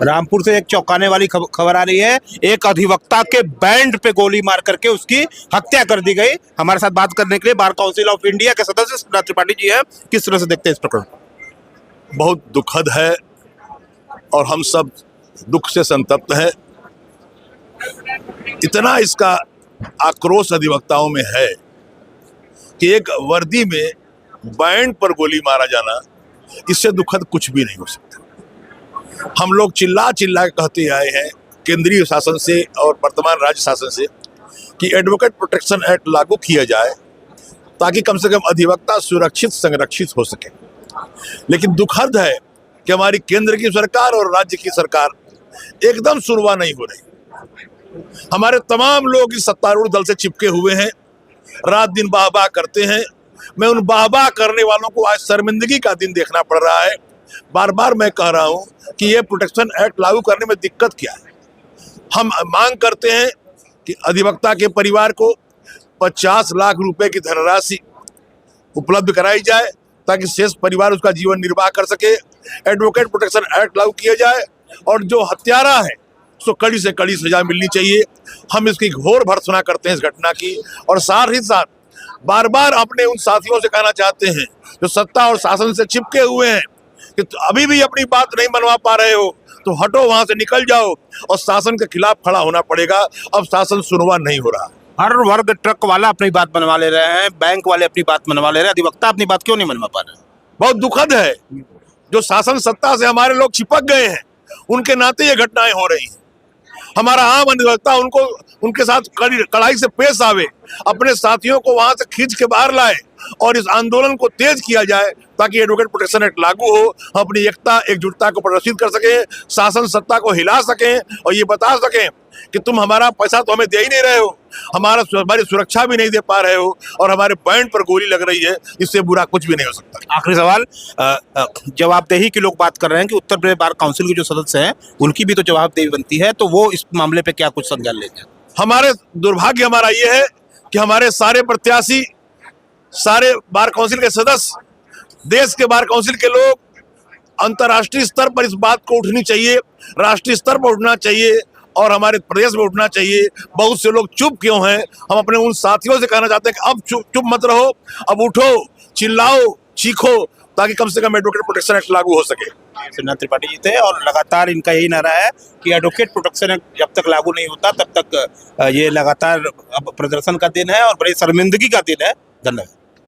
रामपुर से एक चौंकाने वाली खबर आ रही है। एक अधिवक्ता के बैंड पे गोली मार करके उसकी हत्या कर दी गई। हमारे साथ बात करने के लिए बार काउंसिल ऑफ इंडिया के सदस्य सिद्धार्थ त्रिपाठी जी हैं। किस तरह से देखते हैं इस प्रकरण? बहुत दुखद है और हम सब दुख से संतप्त हैं। इतना इसका आक्रोश अधिवक्ताओं में है कि एक वर्दी में बैंड पर गोली मारा जाना, इससे दुखद कुछ भी नहीं हो सकता। हम लोग चिल्ला चिल्ला के कहते आए हैं केंद्रीय शासन से और वर्तमान राज्य शासन से कि एडवोकेट प्रोटेक्शन एक्ट लागू किया जाए ताकि कम से कम अधिवक्ता सुरक्षित संरक्षित हो सके। लेकिन दुखद है कि हमारी केंद्र की सरकार और राज्य की सरकार एकदम सुनवाई नहीं हो रही। हमारे तमाम लोग इस सत्तारूढ़ दल से चिपके हुए हैं, रात दिन वाह करते हैं। मैं उन वाह करने वालों को आज शर्मिंदगी का दिन देखना पड़ रहा है। बार बार मैं कह रहा हूं कि ये प्रोटेक्शन एक्ट लागू करने में दिक्कत क्या है। हम मांग करते हैं कि अधिवक्ता के परिवार को 50 लाख रुपए की धनराशि उपलब्ध कराई जाए ताकि शेष परिवार उसका जीवन निर्वाह कर सके। एडवोकेट प्रोटेक्शन एक्ट लागू किया जाए और जो हत्यारा है उसको कड़ी से कड़ी सजा मिलनी चाहिए। हम इसकी घोर भर्त्सना करते हैं इस घटना की, और साथ ही साथ बार बार अपने उन साथियों से कहना चाहते हैं जो सत्ता और शासन से चिपके हुए हैं कि अभी भी अपनी बात नहीं मनवा पा रहे हो तो हटो, वहां से निकल जाओ और शासन के खिलाफ खड़ा होना पड़ेगा। अब शासन सुनवा नहीं हो रहा। हर वर्ग, ट्रक वाला अपनी बात मनवा ले रहे हैं, बैंक वाले अपनी बात मनवा ले रहे हैं, अधिवक्ता अपनी बात क्यों नहीं मनवा पा रहे? बहुत दुखद है। जो शासन सत्ता से हमारे लोग चिपक गए हैं उनके नाते ये घटनाएं हो रही हैं। हमारा आम अधिवक्ता उनके साथ कड़ाई से पेश आवे, अपने साथियों को वहां से खींच के बाहर लाए और इस आंदोलन को तेज किया जाए ताकि एडवोकेट प्रोटेक्शन एक्ट लागू हो। हम अपनी एकजुटता को प्रदर्शित कर सकें, शासन सत्ता को हिला सकें और ये बता सकें कि तुम हमारा पैसा तो हमें दे ही नहीं रहे हो, हमारी सुरक्षा भी नहीं दे पा रहे हो और हमारे बैंड पर गोली लग रही है। इससे बुरा कुछ भी नहीं हो सकता। आखिरी सवाल, जवाबदेही की लोग बात कर रहे हैं कि उत्तर प्रदेश बार काउंसिल के जो सदस्य हैं उनकी भी तो जवाबदेही बनती है, तो वो इस मामले पे क्या कुछ संज्ञान लेते हैं? हमारे दुर्भाग्य हमारा ये है कि हमारे सारे प्रत्याशी, सारे बार काउंसिल के सदस्य, देश के बार काउंसिल के लोग अंतर्राष्ट्रीय स्तर पर इस बात को उठनी चाहिए, राष्ट्रीय स्तर पर उठना चाहिए और हमारे प्रदेश में उठना चाहिए। बहुत से लोग चुप क्यों हैं? हम अपने उन साथियों से कहना चाहते हैं कि अब चुप मत रहो, अब उठो, चिल्लाओ, चीखो ताकि कम से कम एडवोकेट प्रोटेक्शन एक्ट लागू हो सके। सिद्धार्थ त्रिपाठी जी थे और लगातार इनका यही नारा है कि एडवोकेट प्रोटेक्शन एक्ट जब तक लागू नहीं होता तब तक ये लगातार अब प्रदर्शन का दिन है और बड़ी शर्मिंदगी का दिन है। धन्यवाद।